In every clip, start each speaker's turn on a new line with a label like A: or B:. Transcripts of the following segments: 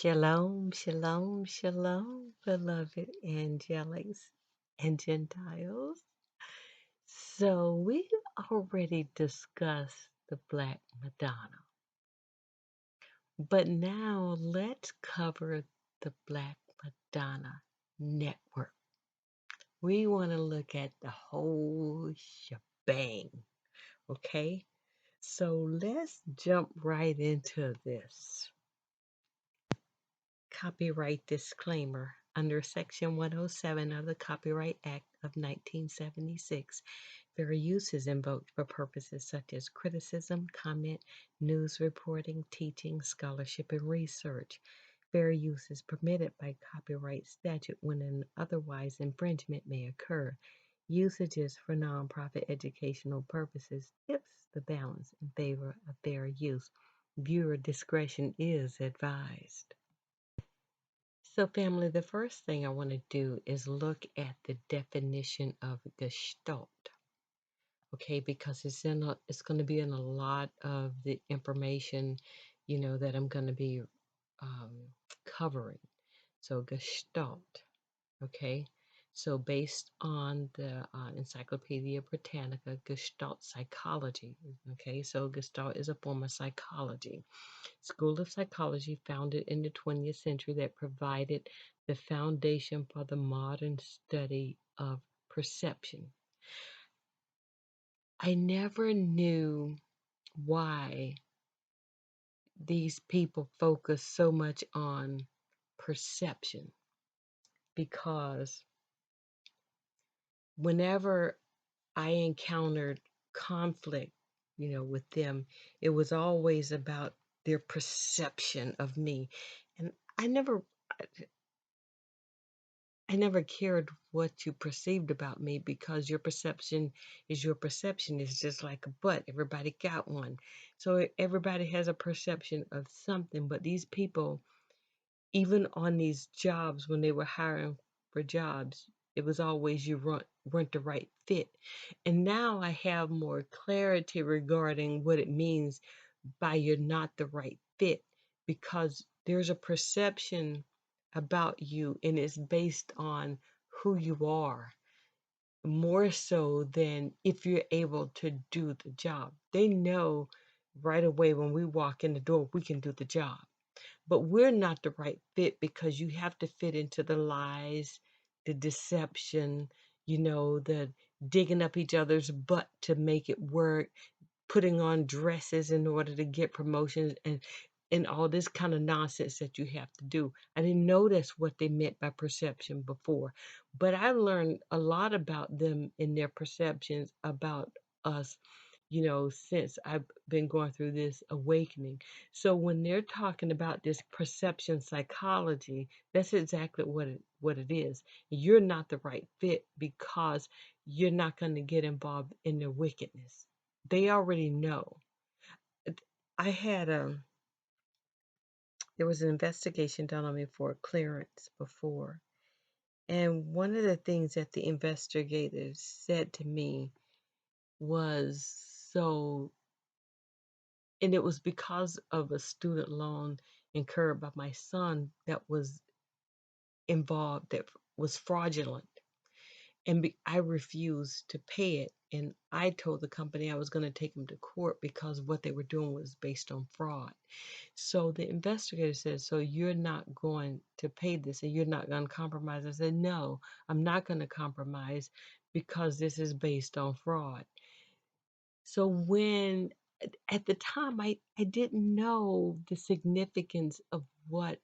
A: Shalom, shalom, shalom, beloved angelics and Gentiles. So we've already discussed the Black Madonna, but now let's cover the Black Madonna network. We want to look at the whole shebang, okay? So let's jump right into this. Copyright disclaimer. Under Section 107 of the Copyright Act of 1976, fair use is invoked for purposes such as criticism, comment, news reporting, teaching, scholarship, and research. Fair use is permitted by copyright statute when an otherwise infringement may occur. Usages for nonprofit educational purposes tips the balance in favor of fair use. Viewer discretion is advised. So, family, the first thing I want to do is look at the definition of gestalt, okay? Because it's going to be in a lot of the information, that I'm going to be um, covering. So, gestalt, okay? So, based on the Encyclopedia Britannica, Gestalt psychology, okay? So, Gestalt is a form of psychology. School of psychology founded in the 20th century that provided the foundation for the modern study of perception. I never knew why these people focus so much on perception, because whenever I encountered conflict, with them, it was always about their perception of me. And I never I never cared what you perceived about me, because your perception is your perception. It's just like a butt. Everybody got one. So everybody has a perception of something. But these people, even on these jobs, when they were hiring for jobs, it was always you weren't the right fit. And now I have more clarity regarding what it means by you're not the right fit, because there's a perception about you and it's based on who you are, more so than if you're able to do the job. They know right away when we walk in the door, we can do the job. But we're not the right fit because you have to fit into the lies, the deception, the digging up each other's butt to make it work, putting on dresses in order to get promotions, and all this kind of nonsense that you have to do. I didn't notice what they meant by perception before, but I learned a lot about them in their perceptions about us, since I've been going through this awakening. So when they're talking about this perception psychology, that's exactly what it is. You're not the right fit because you're not going to get involved in their wickedness. They already know. I had there was an investigation done on me for clearance before, and one of the things that the investigators said to me was, so, and it was because of a student loan incurred by my son that was involved, that was fraudulent. And I refused to pay it. And I told the company I was going to take them to court because what they were doing was based on fraud. So the investigator said, so you're not going to pay this and you're not going to compromise? I said, no, I'm not going to compromise because this is based on fraud. So when, at the time, I didn't know the significance of what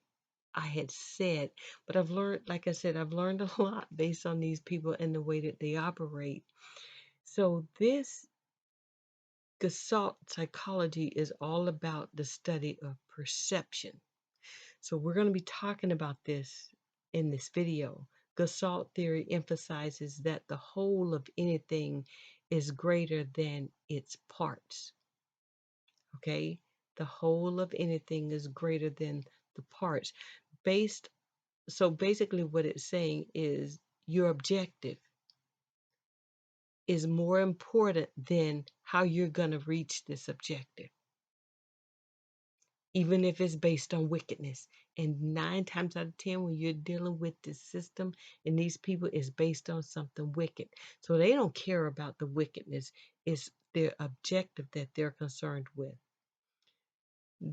A: I had said, but I've learned, like I said, I've learned a lot based on these people and the way that they operate. So this Gestalt psychology is all about the study of perception. So we're going to be talking about this in this video. Gestalt theory emphasizes that the whole of anything is greater than its parts. Okay? The whole of anything is greater than the parts. So basically what it's saying is your objective is more important than how you're going to reach this objective. even if it's based on wickedness. And 9 times out of 10, when you're dealing with this system and these people, it's based on something wicked. So they don't care about the wickedness. It's their objective that they're concerned with.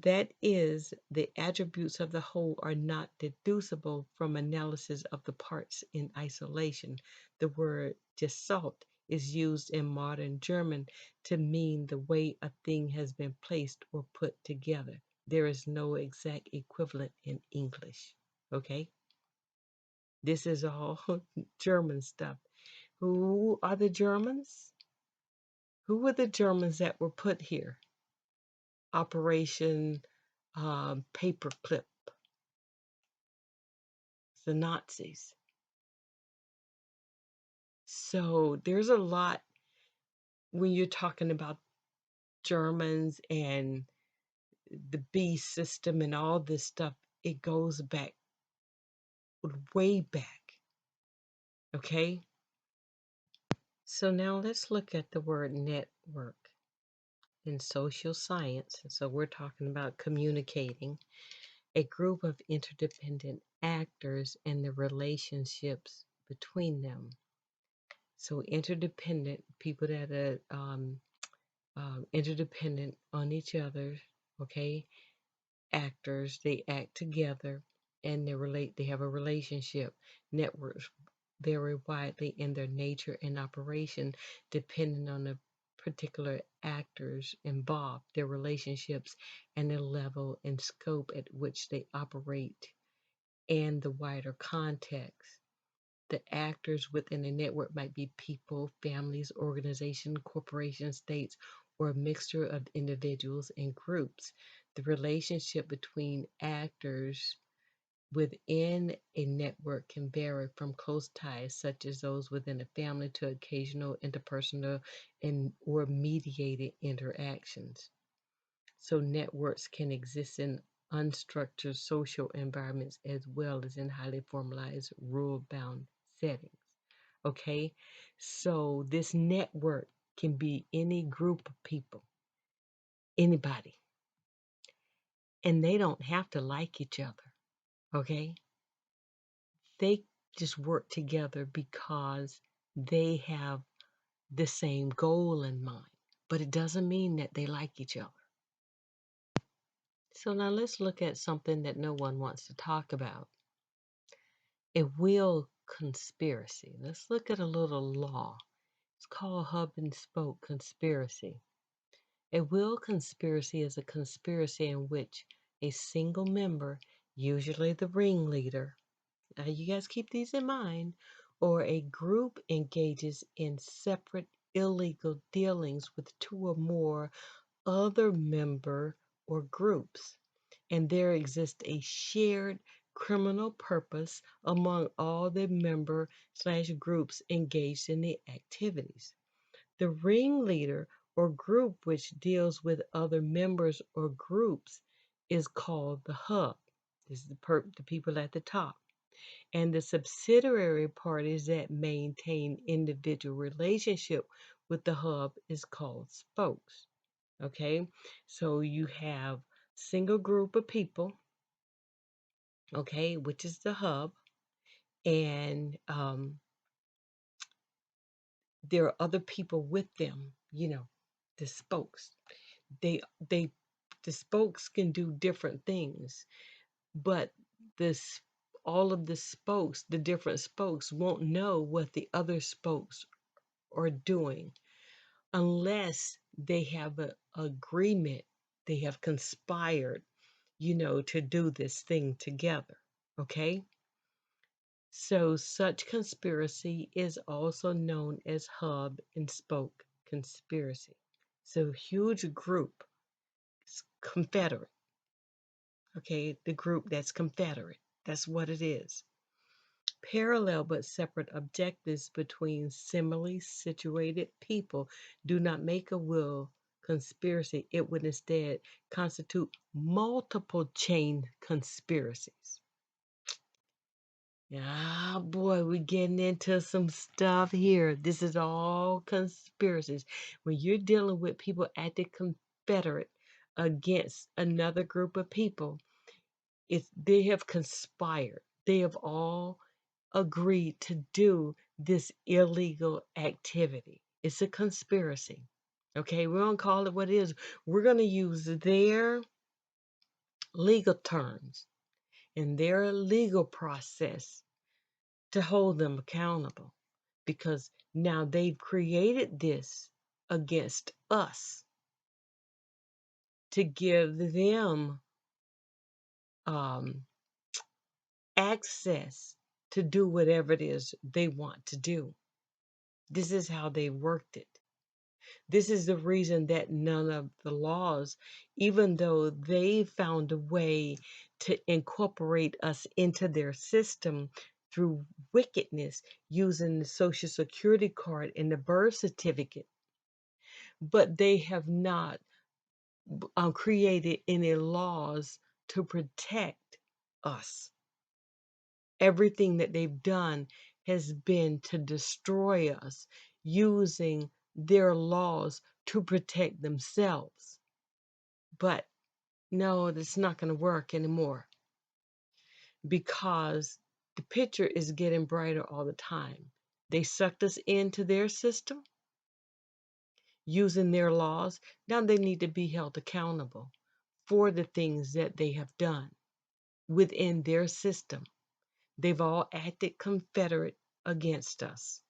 A: That is, the attributes of the whole are not deducible from analysis of the parts in isolation. The word Gestalt is used in modern German to mean the way a thing has been placed or put together. There is no exact equivalent in English. Okay? This is all German stuff. Who are the Germans? Who were the Germans that were put here? Operation Paperclip, the Nazis. So there's a lot when you're talking about Germans and the beast system and all this stuff. It goes back way back. Okay. So now let's look at the word network in social science. So we're talking about communicating, a group of interdependent actors and the relationships between them. So interdependent people that are interdependent on each other, okay? Actors, they act together and they have a relationship. Networks vary widely in their nature and operation depending on the particular actors involved, their relationships, and the level and scope at which they operate and the wider context. The actors within a network might be people, families, organizations, corporations, states, or a mixture of individuals and groups. The relationship between actors within a network can vary from close ties, such as those within a family, to occasional interpersonal and or mediated interactions. So networks can exist in unstructured social environments as well as in highly formalized rule-bound settings. Okay, so this network can be any group of people, anybody, and they don't have to like each other. Okay, they just work together because they have the same goal in mind, but it doesn't mean that they like each other. So now let's look at something that no one wants to talk about. A will conspiracy. Let's look at a little law. It's called hub and spoke conspiracy. A will conspiracy is a conspiracy in which a single member, usually the ringleader, now you guys keep these in mind, or a group engages in separate illegal dealings with two or more other member or groups, and there exists a shared criminal purpose among all the member/groups engaged in the activities. The ringleader or group which deals with other members or groups is called the hub. This is the people at the top. And the subsidiary parties that maintain individual relationship with the hub is called spokes. Okay, so you have single group of people, okay, which is the hub, and there are other people with them, the spokes. They they the spokes can do different things, but this all of the spokes, the different spokes, won't know what the other spokes are doing unless they have an agreement. They have conspired, to do this thing together. Okay? So such conspiracy is also known as hub and spoke conspiracy. So huge group, confederate. Okay, the group that's confederate. That's what it is. Parallel but separate objectives between similarly situated people do not make a will conspiracy. It would instead constitute multiple chain conspiracies. Ah, boy, we're getting into some stuff here. This is all conspiracies. When you're dealing with people acting confederate, against another group of people. They have conspired. They have all agreed to do this illegal activity. It's a conspiracy. Okay, we're going to call it what it is. We're going to use their legal terms and their legal process to hold them accountable because now they've created this against us to give them um, access to do whatever it is they want to do. This is how they worked it. This is the reason that none of the laws, even though they found a way to incorporate us into their system through wickedness using the social security card and the birth certificate, but they have not created any laws to protect us. Everything that they've done has been to destroy us using their laws to protect themselves. But no, that's not going to work anymore because the picture is getting brighter all the time. They sucked us into their system using their laws. Now they need to be held accountable for the things that they have done within their system. They've all acted confederate against us.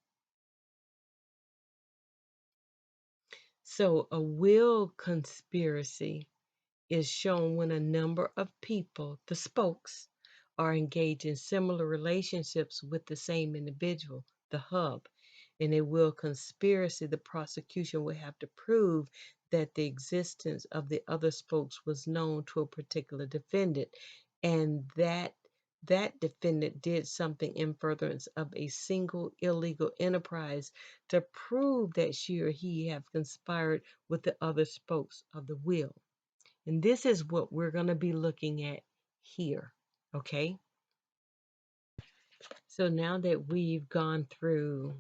A: So a will conspiracy is shown when a number of people, the spokes, are engaged in similar relationships with the same individual, the hub. In a will conspiracy, the prosecution will have to prove that the existence of the other spokes was known to a particular defendant and that defendant did something in furtherance of a single illegal enterprise to prove that she or he have conspired with the other spokes of the will. And this is what we're going to be looking at here. Okay. So now that we've gone through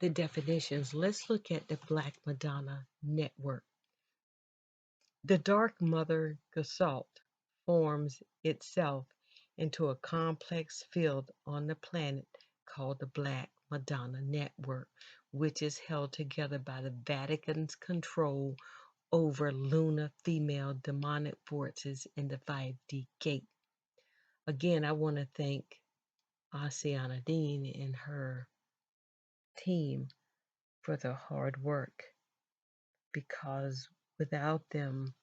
A: the definitions, let's look at the Black Madonna network. The dark mother gestalt forms itself into a complex field on the planet called the Black Madonna network, which is held together by the Vatican's control over lunar female demonic forces in the 5D gate. Again, I want to thank Asiana Dean and her team for their hard work because without them,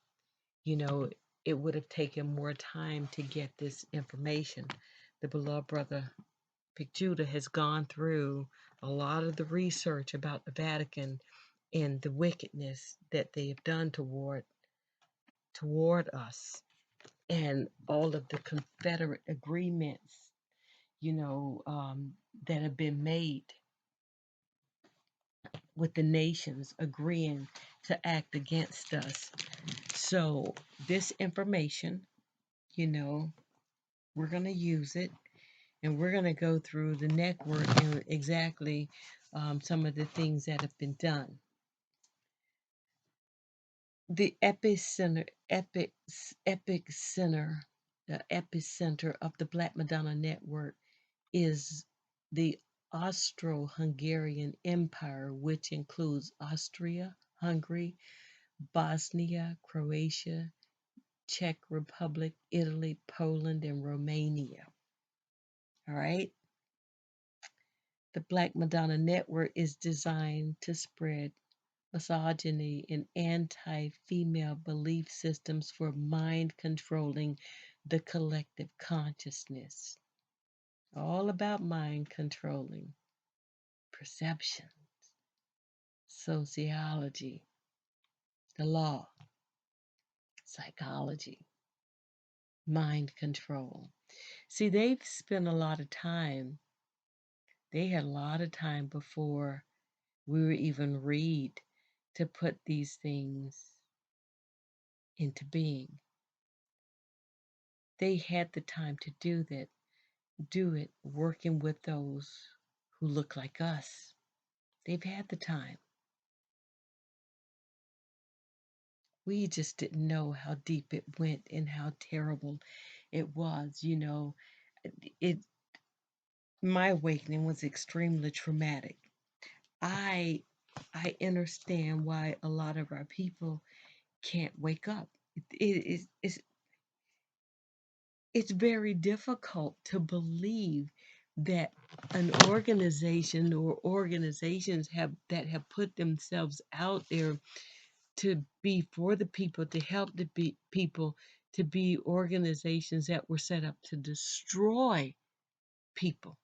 A: it would have taken more time to get this information. The beloved brother Big Judah has gone through a lot of the research about the Vatican and the wickedness that they have done toward us and all of the Confederate agreements, that have been made with the nations agreeing to act against us. So this information, we're going to use it and we're going to go through the network and exactly some of the things that have been done. The epicenter of the Black Madonna network is the Austro-Hungarian Empire, which includes Austria, Hungary, Bosnia, Croatia, Czech Republic, Italy, Poland, and Romania. All right. The Black Madonna network is designed to spread misogyny and anti-female belief systems for mind controlling the collective consciousness. All about mind controlling, perception, sociology, the law, psychology, mind control. See, they've spent a lot of time. They had a lot of time before we were even read to put these things into being. They had the time to do it working with those who look like us. They've had the time. We just didn't know how deep it went and how terrible it was. It my awakening was extremely traumatic. I I understand why a lot of our people can't wake up. It's very difficult to believe that an organization or organizations have put themselves out there to be for the people, to help the people, to be organizations that were set up to destroy people.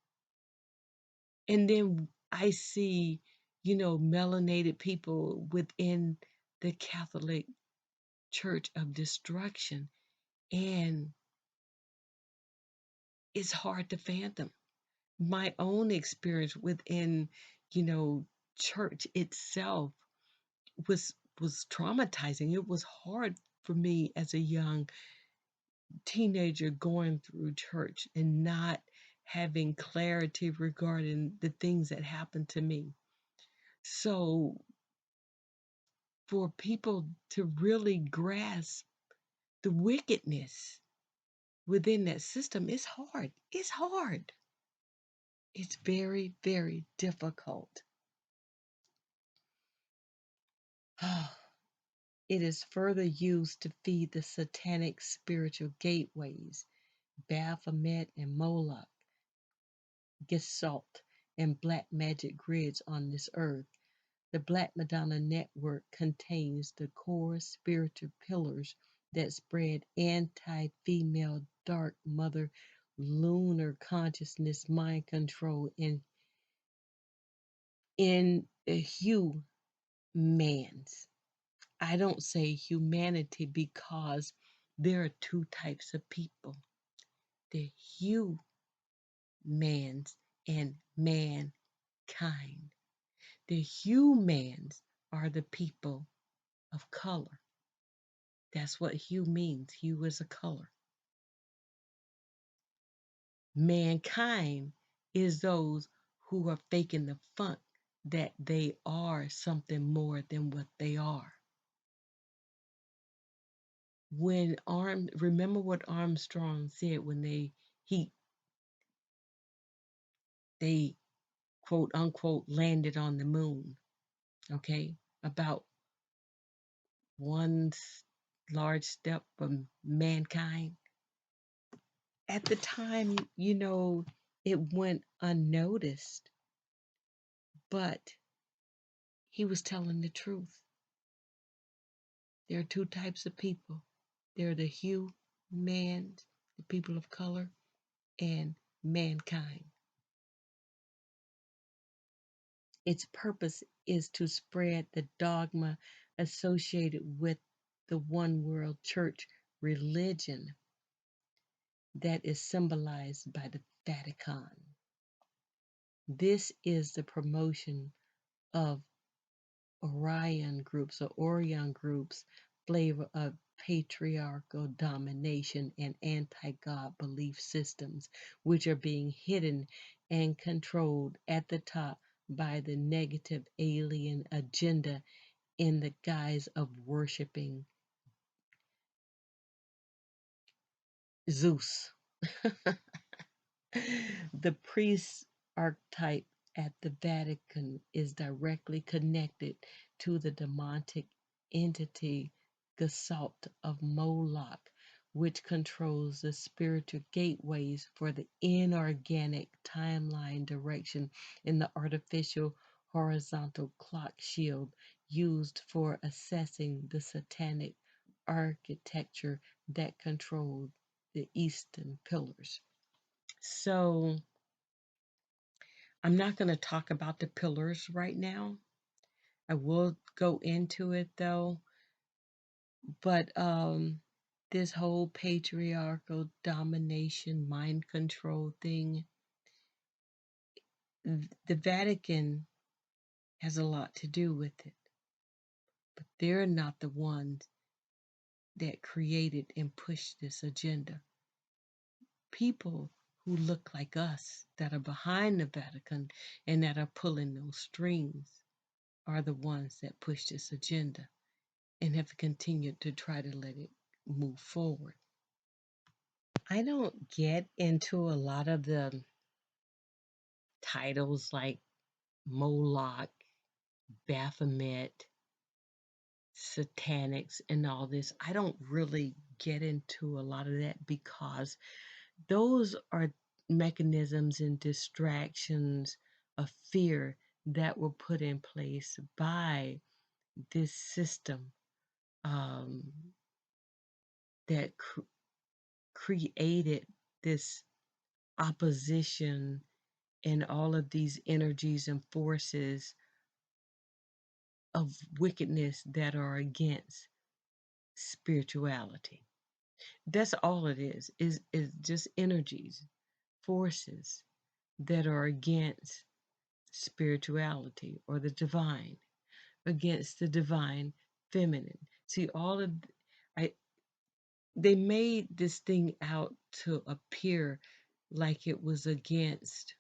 A: And then I see, melanated people within the Catholic Church of destruction, and it's hard to fathom. My own experience within, you know, church itself was traumatizing. It was hard for me as a young teenager going through church and not having clarity regarding the things that happened to me. So for people to really grasp the wickedness within that system, it's hard. It's hard. It's very, very difficult. It is further used to feed the satanic spiritual gateways, Baphomet and Moloch, Gestalt, and black magic grids on this earth. The Black Madonna network contains the core spiritual pillars that spread anti-female dark mother lunar consciousness mind control in humans. I don't say humanity because there are two types of people. The humans and mankind. The humans are the people of color. That's what hue means. Hue is a color. Mankind is those who are faking the funk that they are something more than what they are. Remember what Armstrong said when they quote unquote landed on the moon, okay? About one large step for mankind. At the time, it went unnoticed, but he was telling the truth. There are two types of people. There are the humans, the people of color, and mankind. Its purpose is to spread the dogma associated with the one world church religion that is symbolized by the Vatican. This is the promotion of Orion groups, flavor of patriarchal domination and anti-God belief systems, which are being hidden and controlled at the top by the negative alien agenda in the guise of worshiping Zeus. The priest archetype at the Vatican is directly connected to the demonic entity Gestalt of Moloch, which controls the spiritual gateways for the inorganic timeline direction in the artificial horizontal clock shield used for assessing the satanic architecture that controlled the eastern pillars. So I'm not going to talk about the pillars right now. I will go into it though, but this whole patriarchal domination, mind control thing, the Vatican has a lot to do with it, but they're not the ones that created and pushed this agenda. People who look like us that are behind the Vatican and that are pulling those strings are the ones that push this agenda. and have continued to try to let it move forward. I don't get into a lot of the titles like Moloch, Baphomet, satanics, and all this. I don't really get into a lot of that because those are mechanisms and distractions of fear that were put in place by this system um, that created this opposition and all of these energies and forces of wickedness that are against spirituality. That's all it is just energies, forces that are against spirituality or the divine, against the divine feminine. See, all of I they made this thing out to appear like it was against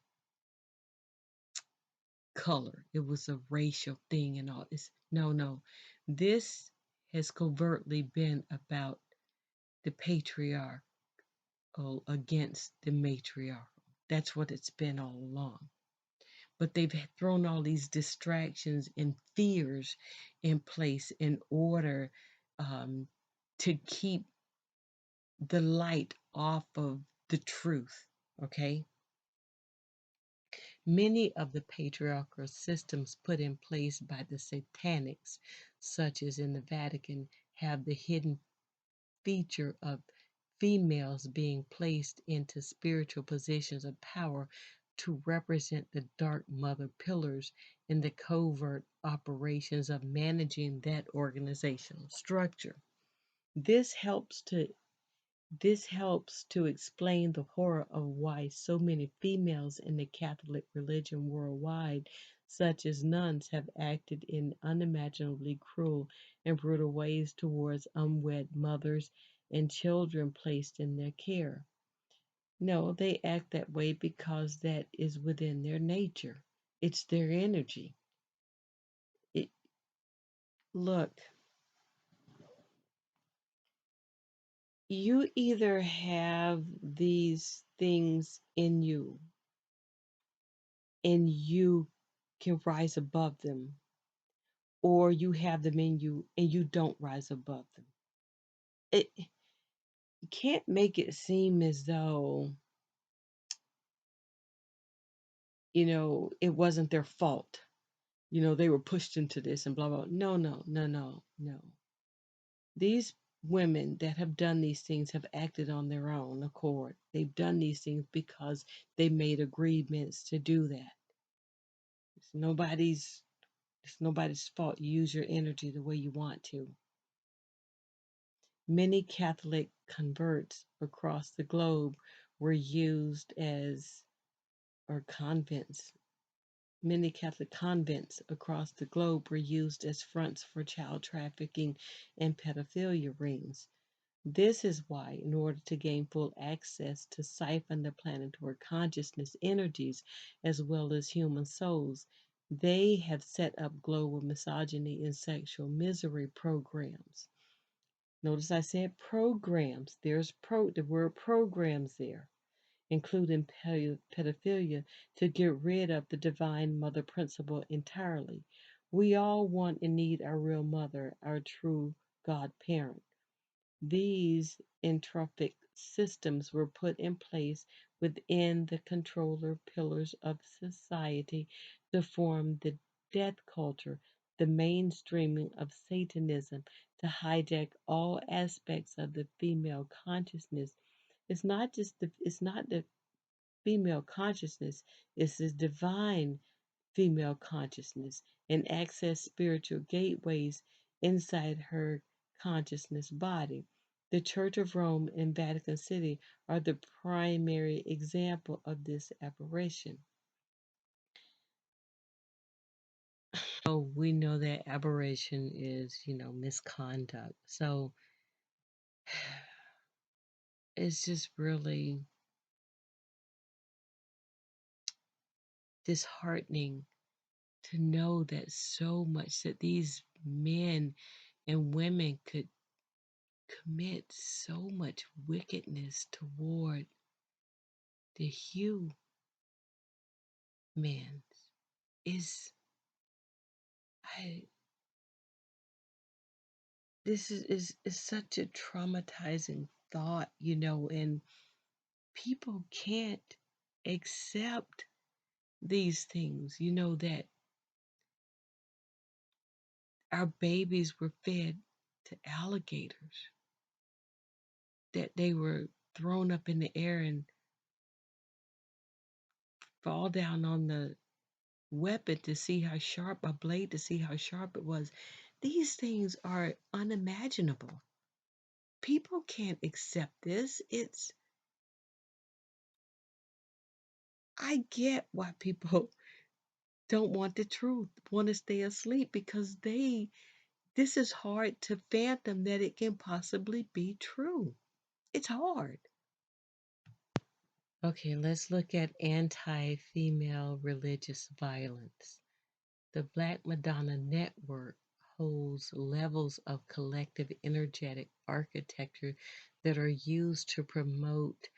A: color. It was a racial thing and all this. No, no. This has covertly been about the patriarch against the matriarchal. That's what it's been all along. But they've thrown all these distractions and fears in place in order um, to keep the light off of the truth. Okay. Many of the patriarchal systems put in place by the satanics, such as in the Vatican, have the hidden feature of females being placed into spiritual positions of power to represent the dark mother pillars in the covert operations of managing that organizational structure. This helps to this helps to explain the horror of why so many females in the Catholic religion worldwide, such as nuns, have acted in unimaginably cruel and brutal ways towards unwed mothers and children placed in their care. No, they act that way because that is within their nature. It's their energy. It, look, you either have these things in you and you can rise above them, or you have them in you and you don't rise above them. It you can't make it seem as though, it wasn't their fault. They were pushed into this and blah blah. No, no, no, no, no. These women that have done these things have acted on their own accord. They've done these things because they made agreements to do that. It's nobody's it's nobody's fault. You use your energy the way you want to. Many Catholic converts across the globe were used as, or convents, many Catholic convents across the globe were used as fronts for child trafficking and pedophilia rings. This is why, in order to gain full access to siphon the planetary consciousness energies as well as human souls, they have set up global misogyny and sexual misery programs. Notice I said programs. There's the word programs there, including pedophilia, to get rid of the divine mother principle entirely. We all want and need our real mother, our true God parent. These entropic systems were put in place within the controller pillars of society to form the death culture, the mainstreaming of Satanism, to hijack all aspects of the female consciousness. It's not the female consciousness, it's the divine female consciousness and access spiritual gateways inside her consciousness body. The Church of Rome and Vatican City are the primary example of this aberration. So we know that aberration is, misconduct. So it's just really disheartening to know that so much that these men And women could commit so much wickedness toward the humans. Is I this is such a traumatizing thought, and people can't accept these things, that our babies were fed to alligators, that they were thrown up in the air and fall down on the weapon to see how sharp a blade to see how sharp it was. These things are unimaginable. People can't accept this. I get why people don't want the truth, want to stay asleep because this is hard to fathom that it can possibly be true. It's hard. Okay, let's look at anti-female religious violence. The Black Madonna Network holds levels of collective energetic architecture that are used to promote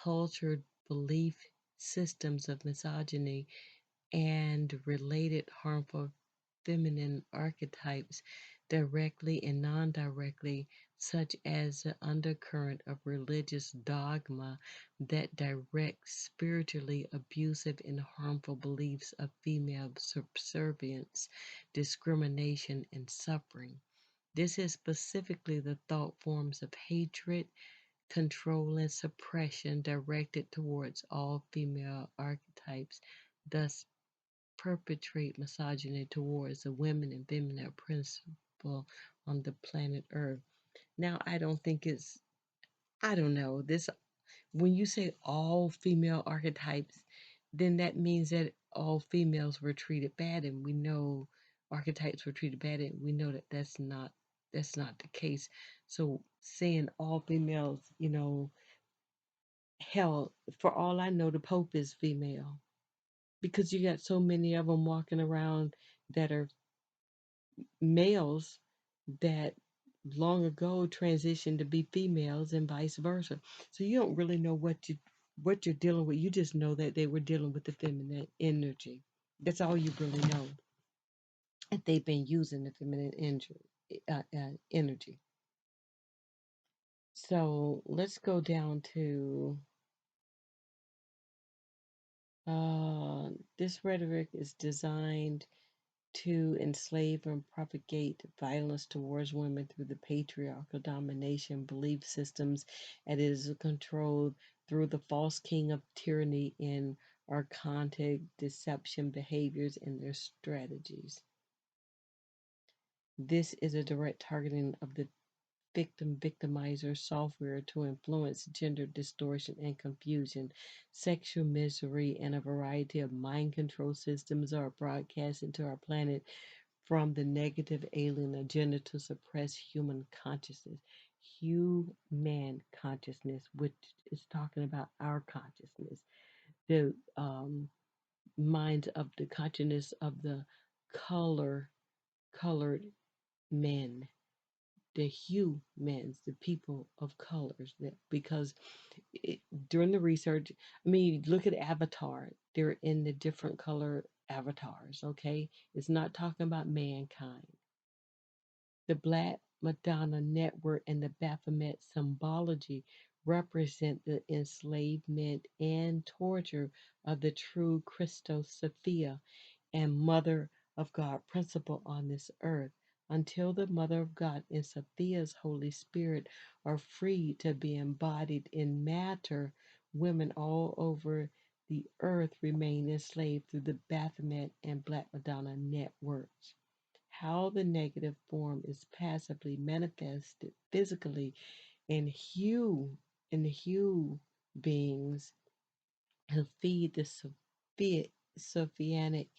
A: cultured belief systems of misogyny and related harmful feminine archetypes directly and non directly, such as the undercurrent of religious dogma that directs spiritually abusive and harmful beliefs of female subservience, discrimination, and suffering. This is specifically the thought forms of hatred, control, and suppression directed towards all female archetypes, thus perpetrate misogyny towards the women and feminine principle on the planet Earth. Now, I don't know, this, when you say all female archetypes, then that means that all females were treated bad, and we know archetypes were treated bad, and we know that that's not the case. So saying all females, hell, for all I know, the Pope is female because you got so many of them walking around that are males that long ago transitioned to be females and vice versa. So you don't really know what you're dealing with. You just know that they were dealing with the feminine energy. That's all you really know. That they've been using the feminine energy. So let's go down to this rhetoric is designed to enslave and propagate violence towards women through the patriarchal domination belief systems, and it is controlled through the false king of tyranny and archonic deception behaviors and their strategies. This is a direct targeting of the victimizer software to influence gender distortion and confusion. Sexual misery and a variety of mind control systems are broadcast into our planet from the negative alien agenda to suppress human consciousness. Human consciousness, which is talking about our consciousness, the minds of the consciousness of the colored men, the humans, the people of colors. Because it, during the research, I mean, look at Avatar. They're in the different color avatars. Okay, it's not talking about mankind. The Black Madonna Network and the Baphomet symbology represent the enslavement and torture of the true Christos Sophia and Mother of God principle on this earth. Until the Mother of God and Sophia's Holy Spirit are free to be embodied in matter, women all over the earth remain enslaved through the Baphomet and Black Madonna networks. How the negative form is passively manifested physically in the hue beings who feed the Sophianic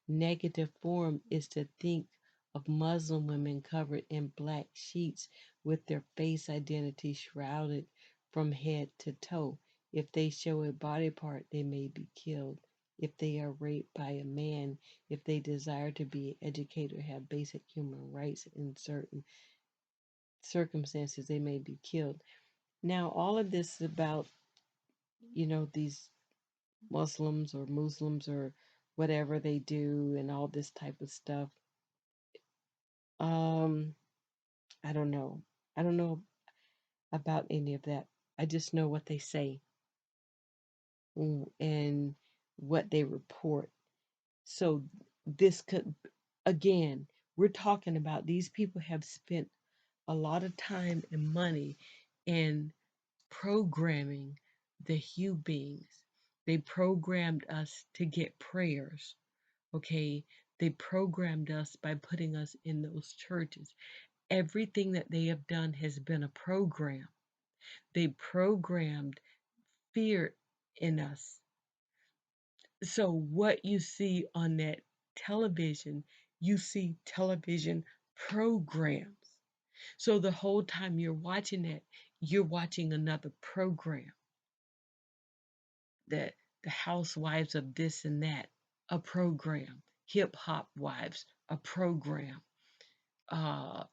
A: negative form is to think of Muslim women covered in black sheets with their face identity shrouded from head to toe. If they show a body part, they may be killed. If they are raped by a man, if they desire to be educated or have basic human rights in certain circumstances they may be killed. Now, all of this is about, these Muslims or whatever they do and all this type of stuff. Um, I don't know. I don't know about any of that. I just know what they say and what they report. So this could, again, we're talking about these people have spent a lot of time and money in programming the Hugh beings. They programmed us to get prayers, okay? They programmed us by putting us in those churches. Everything that they have done has been a program. They programmed fear in us. So, what you see on that television, you see television programs. So, the whole time you're watching it, you're watching another program. The housewives of this and that, a program. Hip hop wives, a program. Uh,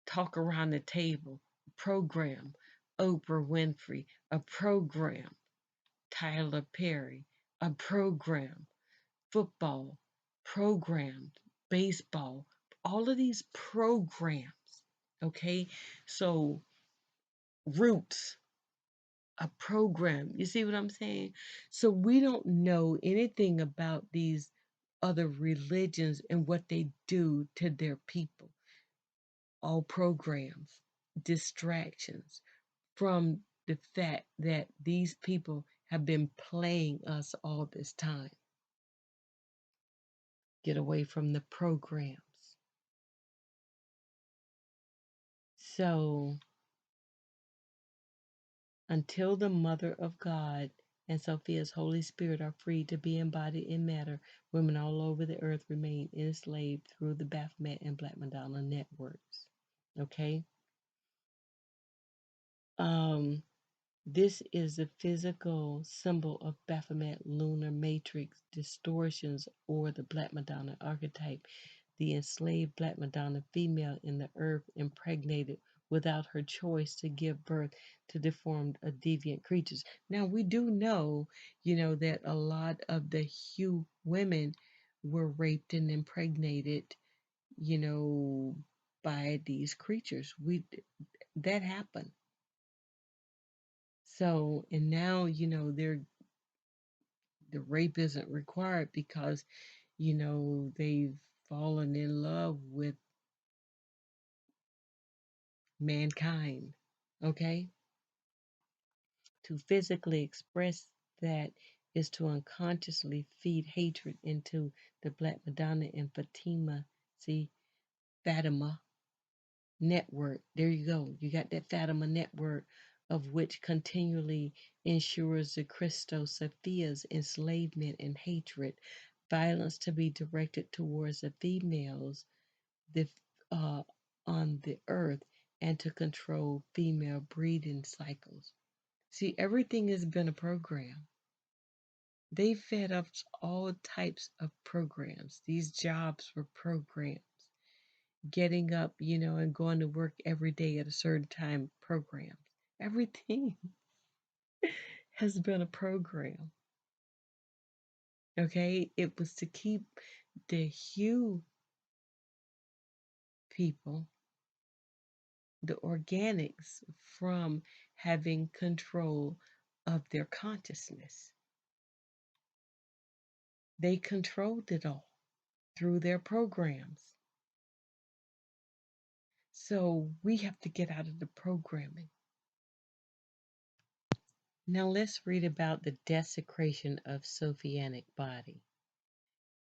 A: Talk around the table, program. Oprah Winfrey, a program. Tyler Perry, a program. Football, programs, baseball, all of these programs. Okay, so Roots, a program. You see what I'm saying? So we don't know anything about these other religions and what they do to their people. All programs, distractions from the fact that these people have been playing us all this time. Get away from the programs. So until the Mother of God and Sophia's Holy Spirit are free to be embodied in matter, women all over the earth remain enslaved through the Baphomet and Black Madonna networks. Okay? Um, this is the physical symbol of Baphomet lunar matrix distortions or the Black Madonna archetype, the enslaved Black Madonna female in the earth impregnated without her choice to give birth to deformed or deviant creatures. Now we do know, that a lot of the Hugh women were raped and impregnated, by these creatures. That happened. So, and now, the rape isn't required because, they've fallen in love with mankind. Okay? To physically express that is to unconsciously feed hatred into the Black Madonna and Fatima network. There you go. You got that Fatima network of which continually ensures the Christos Sophia's enslavement and hatred, violence to be directed towards the females the, uh, on the earth and to control female breeding cycles. See, everything has been a program. They fed us all types of programs. These jobs were programs. Getting up, and going to work every day at a certain time programs. Everything has been a program. Okay? It was to keep the Hugh people, the organics, from having control of their consciousness. They controlled it all through their programs. So we have to get out of the programming. Now let's read about the desecration of Sophianic body.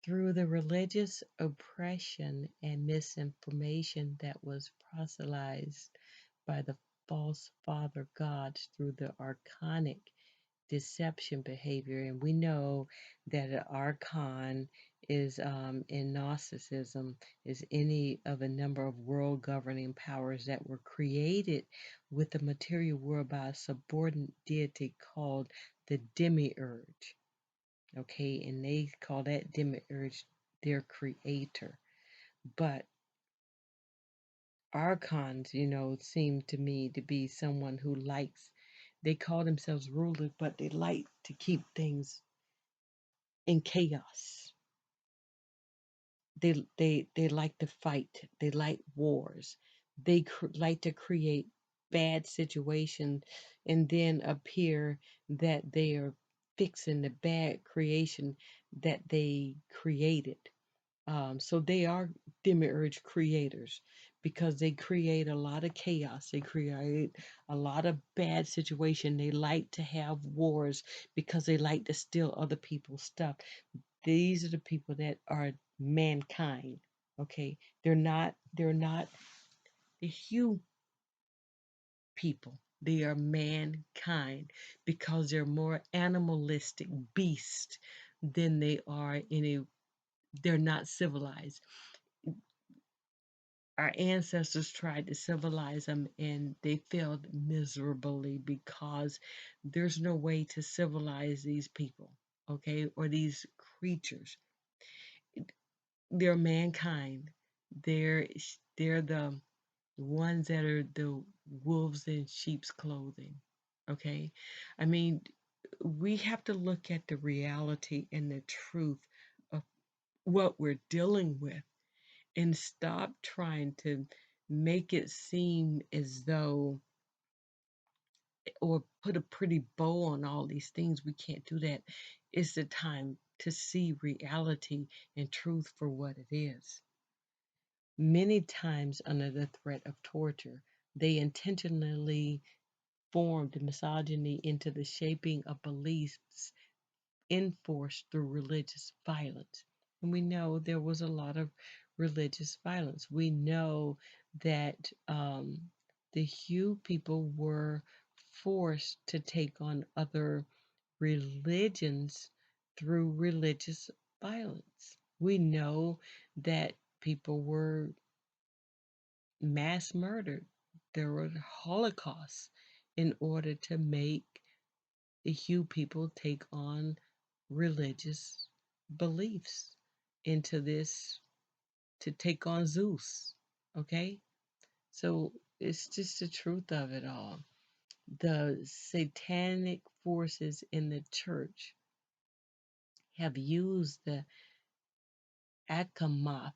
A: Through the religious oppression and misinformation that was proselytized by the false father gods through the Archonic Deception behavior, and we know that an archon is in Gnosticism is any of a number of world governing powers that were created with the material world by a subordinate deity called the demiurge. Okay, and they call that demiurge their creator. But archons, seem to me to be someone who likes, they call themselves rulers, but they like to keep things in chaos. They like to fight. They like wars. They like to create bad situations and then appear that they are fixing the bad creation that they created. So they are demiurge creators because they create a lot of chaos. They create a lot of bad situation. They like to have wars because they like to steal other people's stuff. These are the people that are mankind. Okay, they're not the hue people. They are mankind because they're more animalistic beasts than they are any. They're not civilized. Our ancestors tried to civilize them and they failed miserably because there's no way to civilize these people, okay, or these creatures. They're mankind. They're the ones that are the wolves in sheep's clothing. Okay? I mean, we have to look at the reality and the truth of what we're dealing with and stop trying to make it seem as though or put a pretty bow on all these things. We can't do that. It's the time to see reality and truth for what it is. Many times, under the threat of torture, they intentionally formed misogyny into the shaping of beliefs enforced through religious violence. And we know there was a lot of religious violence. We know that the Hue people were forced to take on other religions through religious violence. We know that people were mass murdered. There were holocausts in order to make the Hue people take on religious beliefs into this to take on Zeus. Okay? So it's just the truth of it all. The satanic forces in the church have used the Akamoth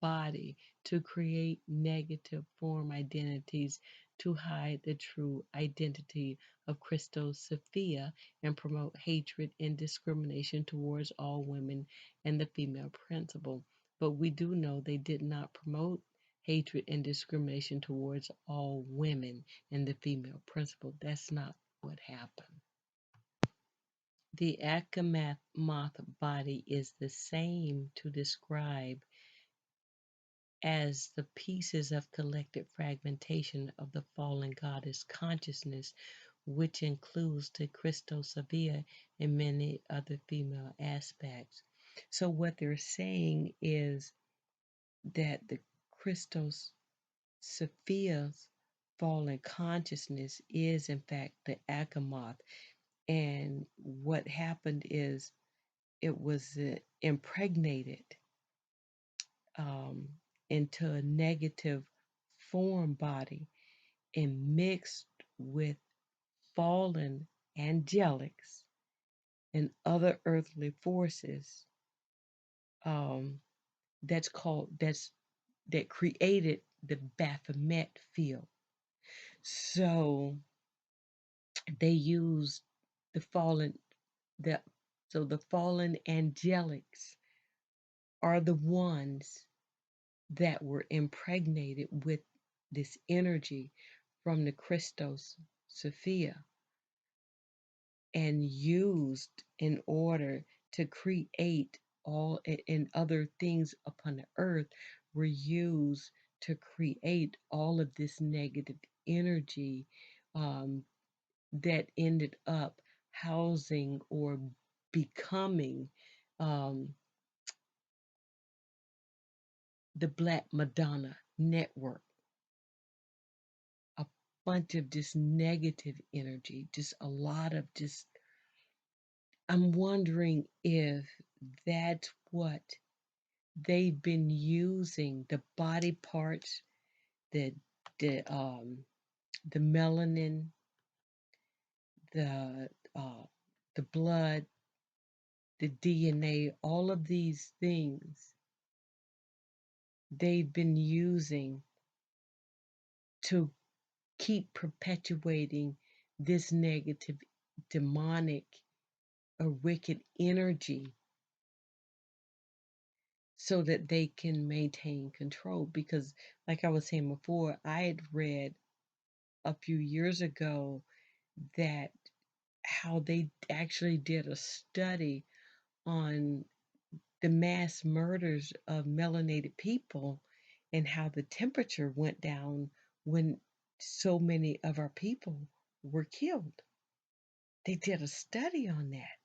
A: body to create negative form identities to hide the true identity of Christos Sophia and promote hatred and discrimination towards all women and the female principle. But we do know they did not promote hatred and discrimination towards all women and the female principle. That's not what happened. The Akamoth body is the same to describe as the pieces of collective fragmentation of the fallen goddess consciousness, which includes the Christosavia and many other female aspects. So, what they're saying is that the Christos Sophia's fallen consciousness is, in fact, the Akamoth. And what happened is it was impregnated um, into a negative form body and mixed with fallen angelics and other earthly forces um, that created the Baphomet field. So they used the fallen the so the fallen angelics are the ones that were impregnated with this energy from the Christos Sophia and used in order to create all and other things upon the earth were used to create all of this negative energy um, that ended up housing or becoming um, the Black Madonna network, a bunch of just negative energy, just a lot of just. I'm wondering if that's what they've been using the body parts the the um the melanin, the uh, the blood, the DNA, all of these things they've been using to keep perpetuating this negative, demonic, or wicked energy so that they can maintain control. Because, like I was saying before, I had read a few years ago that how they actually did a study on the mass murders of melanated people and how the temperature went down when so many of our people were killed. They did a study on that.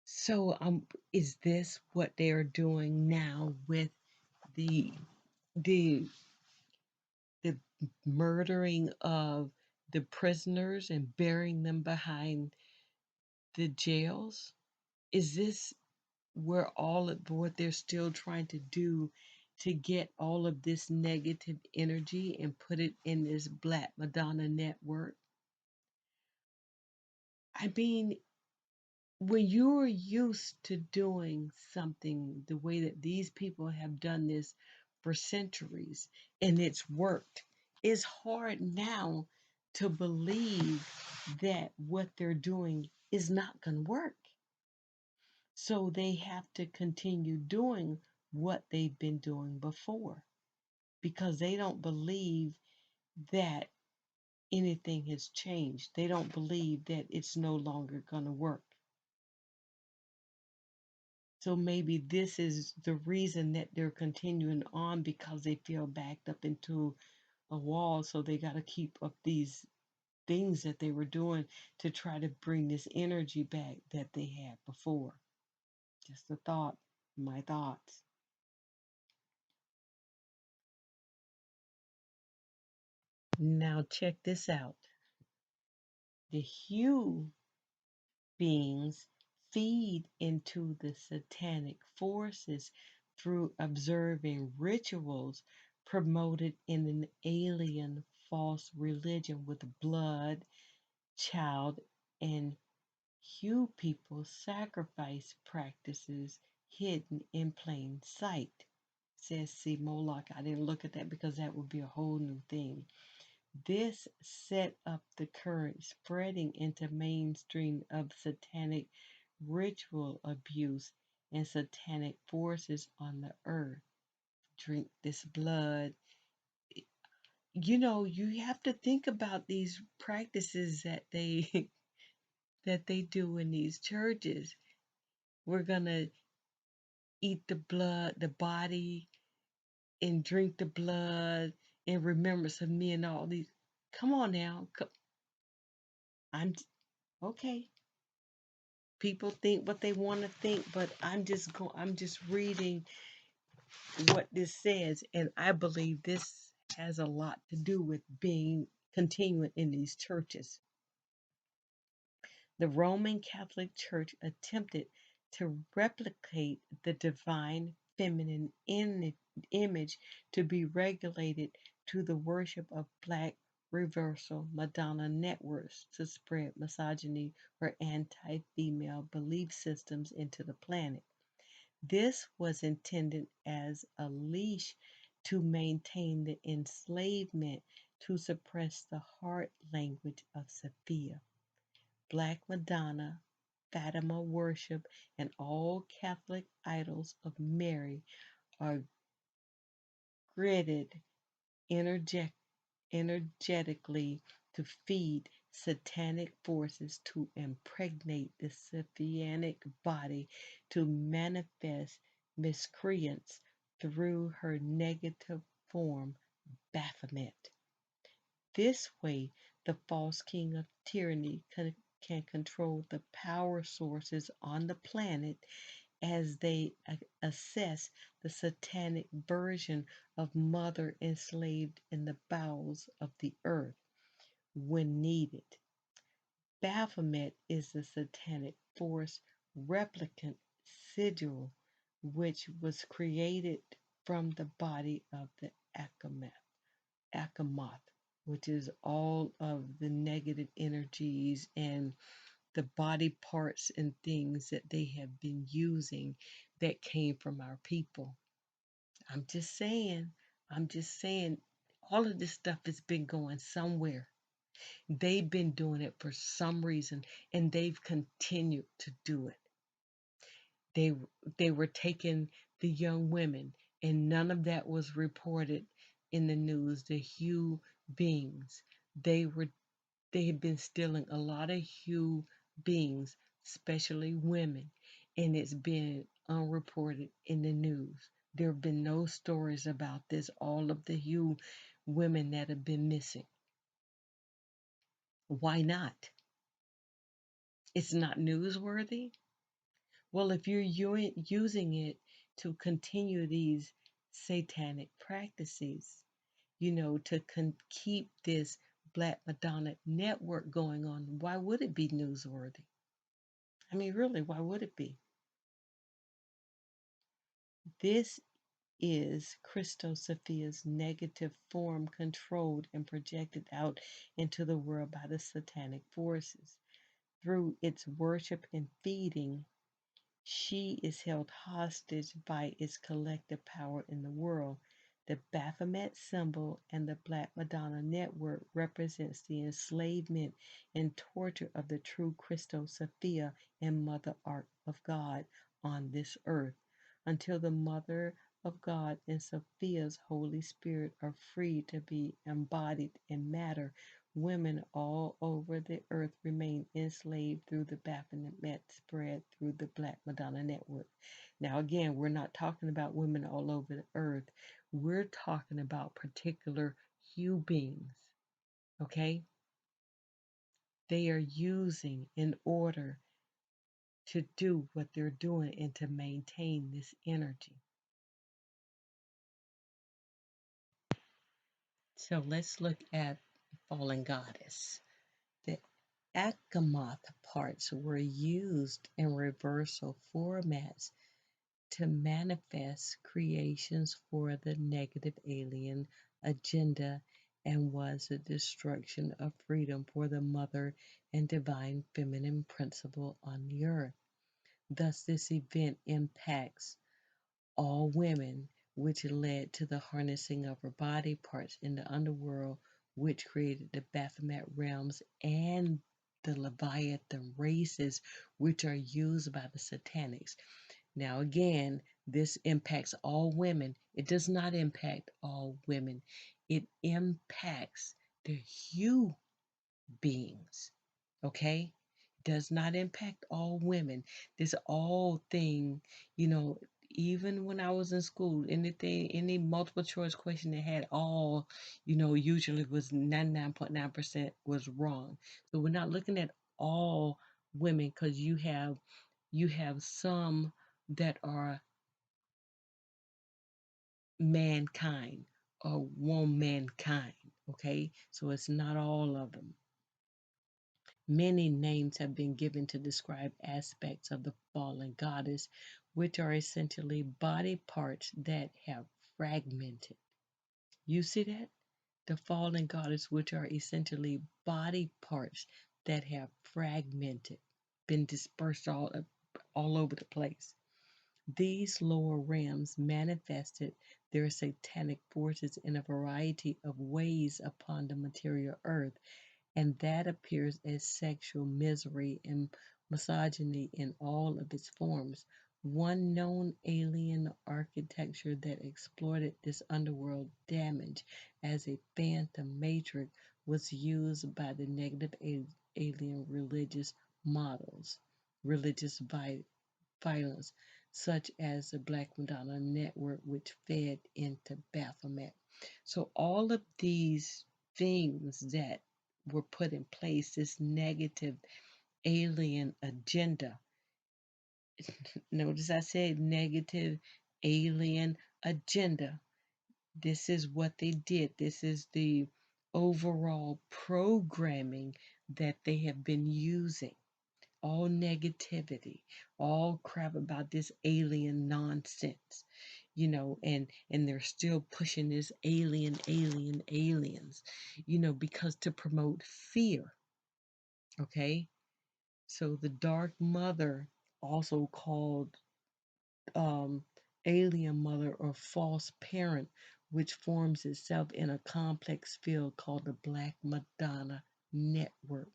A: So, is this what they are doing now with the the the murdering of the prisoners and burying them behind the jails? Is this where all of what they're still trying to do to get all of this negative energy and put it in this Black Madonna network? I mean, when you're used to doing something the way that these people have done this for centuries and it's worked, it's hard now to believe that what they're doing is not going to work. So they have to continue doing what they've been doing before because they don't believe that anything has changed. They don't believe that it's no longer going to work. So maybe this is the reason that they're continuing on because they feel backed up into a wall. So they got to keep up these things that they were doing to try to bring this energy back that they had before. Just a thought, my thoughts. Now check this out. The hue beings feed into the satanic forces through observing rituals promoted in an alien false religion with blood, child, and Hue people sacrifice practices hidden in plain sight. Says C. Moloch. I didn't look at that because that would be a whole new thing. This set up the current spreading into mainstream of satanic ritual abuse and satanic forces on the earth. Drink this blood. You have to think about these practices that they that they do in these churches. We're gonna eat the blood, the body, and drink the blood in remembrance of me and all these. Come on now. I'm okay. People think what they want to think, but I'm just reading what this says, and I believe this has a lot to do with being continuing in these churches. The Roman Catholic Church attempted to replicate the divine feminine image to be regulated to the worship of Black reversal Madonna networks to spread misogyny or anti-female belief systems into the planet. This was intended as a leash to maintain the enslavement to suppress the heart language of Sophia. Black Madonna, Fatima worship, and all Catholic idols of Mary are gridded energetically to feed satanic forces to impregnate the Sophianic body to manifest miscreants through her negative form, Baphomet. This way, the false king of tyranny can control the power sources on the planet as they assess the satanic version of mother enslaved in the bowels of the earth when needed. Baphomet is the satanic force replicant sigil which was created from the body of the Akamoth, which is all of the negative energies and the body parts and things that they have been using that came from our people. I'm just saying, I'm just saying, all of this stuff has been going somewhere. They've been doing it for some reason, and they've continued to do it. They they were taking the young women, and none of that was reported in the news. The Hugh beings, they were they had been stealing a lot of Hugh beings, especially women, and it's been unreported in the news. There have been no stories about this. All of the Hugh women that have been missing. Why not? It's not newsworthy. Well, if you're using it to continue these satanic practices, to keep this Black Madonna network going on, why would it be newsworthy? I mean, really, why would it be? This is Christos Sophia's negative form controlled and projected out into the world by the satanic forces. Through its worship and feeding, she is held hostage by its collective power in the world. The Baphomet symbol and the Black Madonna network represents the enslavement and torture of the true Christos Sophia and Mother Art of God on this earth. Until the Mother of God and Sophia's Holy Spirit are free to be embodied in matter, women all over the earth remain enslaved through the Baphomet spread through the Black Madonna network. Now, again, we're not talking about women all over the earth. We're talking about particular Hugh beings, okay? They are using in order to do what they're doing and to maintain this energy. So let's look at Fallen Goddess. The Akamoth parts were used in reversal formats to manifest creations for the negative alien agenda and was a destruction of freedom for the mother and divine feminine principle on the earth. Thus, this event impacts all women, which led to the harnessing of her body parts in the underworld, which created the Baphomet realms and the Leviathan races, which are used by the Satanics. Now, again, this impacts all women. It does not impact all women. It impacts the Hugh beings, okay? Does not impact all women. This all thing, you know, even when I was in school, anything, any multiple choice question that had all, usually was 99.9% was wrong. So we're not looking at all women because you have some that are mankind or womankind, okay? So it's not all of them. Many names have been given to describe aspects of the fallen goddess, which are essentially body parts that have fragmented. You see that? The fallen goddess, which are essentially body parts that have fragmented, been dispersed all over the place. These lower realms manifested their satanic forces in a variety of ways upon the material earth, and that appears as sexual misery and misogyny in all of its forms. One known alien architecture that exploited this underworld damage as a phantom matrix was used by the negative alien religious violence, such as the Black Madonna network, which fed into Baphomet. So all of these things that were put in place, this negative alien agenda. Notice I said negative alien agenda. This is what they did. This is the overall programming that they have been using. all negativity, all crap about this alien nonsense, and they're still pushing this aliens, because to promote fear, okay? So the dark mother, also called um, alien mother or false parent, which forms itself in a complex field called the Black Madonna network,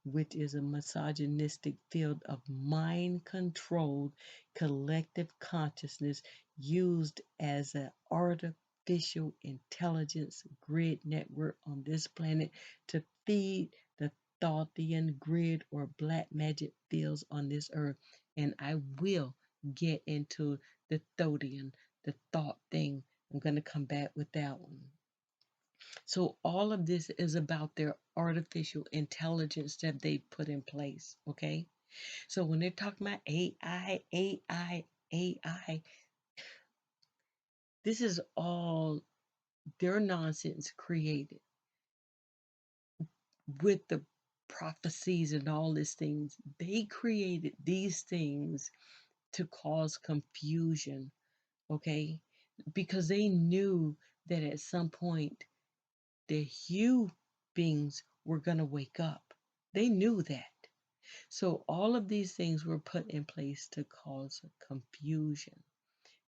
A: which is a misogynistic field of mind controlled collective consciousness used as an artificial intelligence grid network on this planet to feed the Thothian grid or black magic fields on this earth. And I will get into the Thothian, the thought thing. I'm going to come back with that one. So all of this is about their artificial intelligence that they put in place, okay? So when they're talking about AI, this is all their nonsense created with the prophecies and all these things. They created these things to cause confusion, okay? Because they knew that at some point the Hugh beings were going to wake up. They knew that. So all of these things were put in place to cause confusion,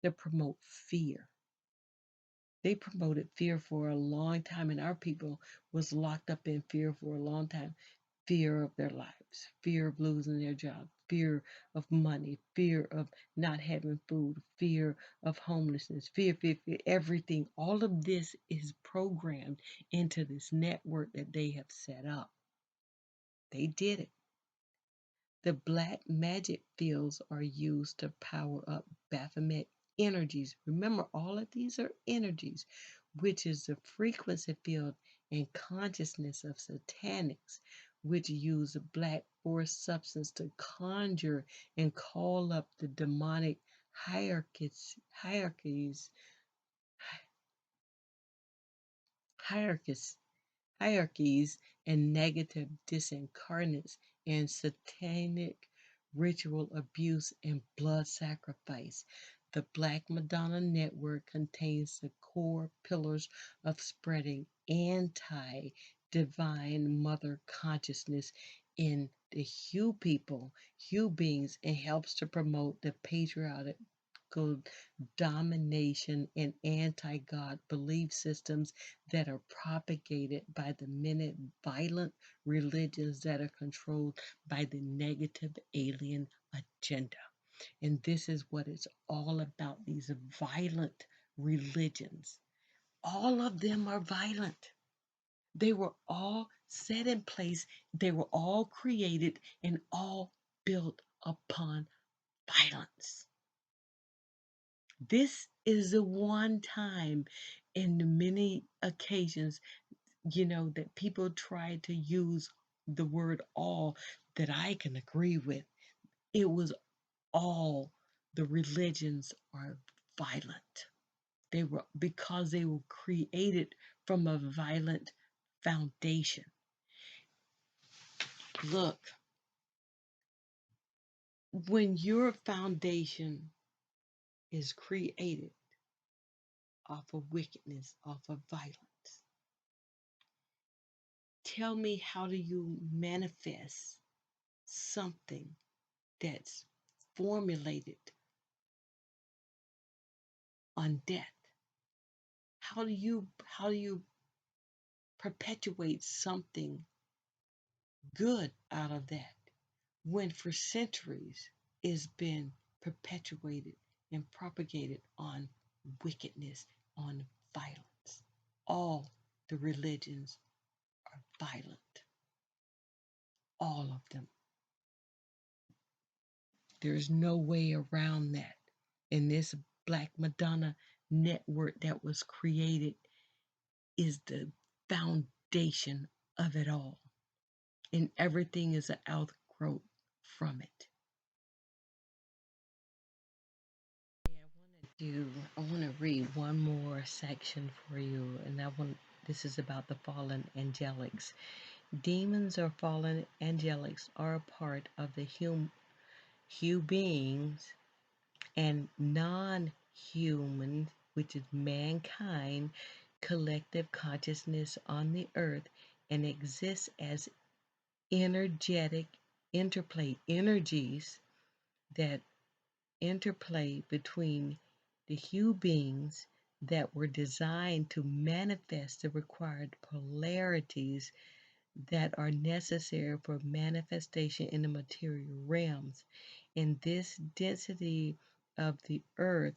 A: to promote fear. They promoted fear for a long time, and our people was locked up in fear for a long time. Fear of their lives, fear of losing their job, fear of money, fear of not having food, fear of homelessness, fear, everything. All of this is programmed into this network that they have set up. They did it. The black magic fields are used to power up Baphomet energies. Remember, all of these are energies, which is the frequency field and consciousness of satanics, which use a black force substance to conjure and call up the demonic hierarchies, hierarchies hierarchies and negative disincarnates and satanic ritual abuse and blood sacrifice. The Black Madonna Network contains the core pillars of spreading anti divine mother consciousness in the Hugh people, Hugh beings, and helps to promote the patriotic domination and anti-God belief systems that are propagated by the many violent religions that are controlled by the negative alien agenda. And this is what it's all about, these violent religions. All of them are violent. They were all set in place, they were all created and all built upon violence. This is the one time in the many occasions, that people try to use the word all that I can agree with. It was all the religions are violent. They were because they were created from a violent foundation. Look, when your foundation is created off of wickedness, off of violence, tell me, how do you manifest something that's formulated on death? How do you perpetuate something good out of that when for centuries it's been perpetuated and propagated on wickedness, on violence? All the religions are violent. All of them. There's no way around that. And this Black Madonna network that was created is the foundation of it all. And everything is an outgrowth from it. I want to read one more section for you, and this is about the fallen angelics. Demons or fallen angelics are a part of the hue beings and non-human, which is mankind, collective consciousness on the earth, and exists as energetic interplay energies that interplay between the hue beings that were designed to manifest the required polarities that are necessary for manifestation in the material realms. In this density of the earth,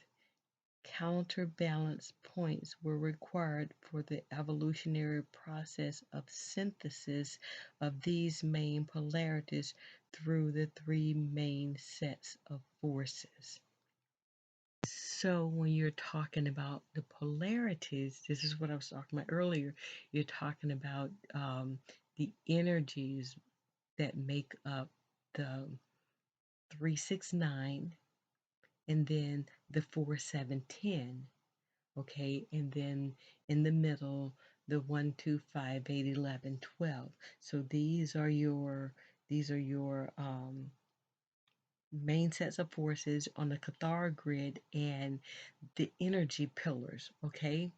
A: counterbalance points were required for the evolutionary process of synthesis of these main polarities through the three main sets of forces. So when you're talking about the polarities, this is what I was talking about earlier. You're talking about the energies that make up the 369 and then the 4710. Okay, and then in the middle, the 1, 2, 5, 8, 11, 12. So these are your main sets of forces on the Cathar grid and the energy pillars. Okay,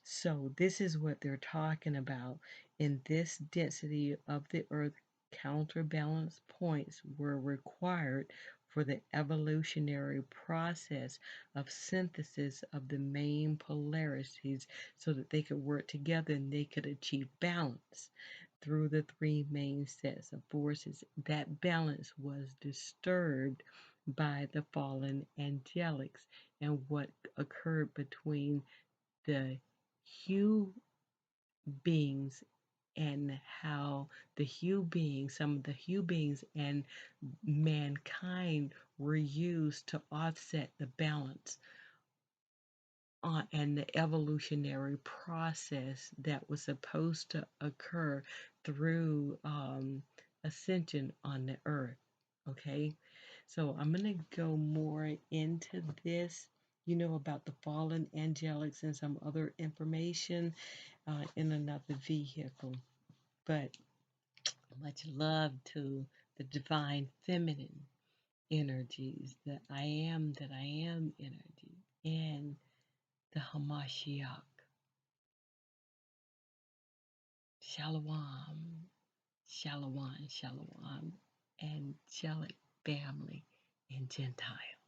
A: so this is what they're talking about. In this density of the earth, counterbalance points were required for the evolutionary process of synthesis of the main polarities so that they could work together and they could achieve balance through the three main sets of forces. That balance was disturbed by the fallen angelics and what occurred between the hue beings and how some of the hue beings and mankind were used to offset the balance and the evolutionary process that was supposed to occur through ascension on the earth. Okay, so I'm going to go more into this, about the fallen angelics and some other information in another vehicle. But much love to the divine feminine energies, the that I am energy, and the Hamashiach. Shalom, shalom, shalom, angelic family and Gentile.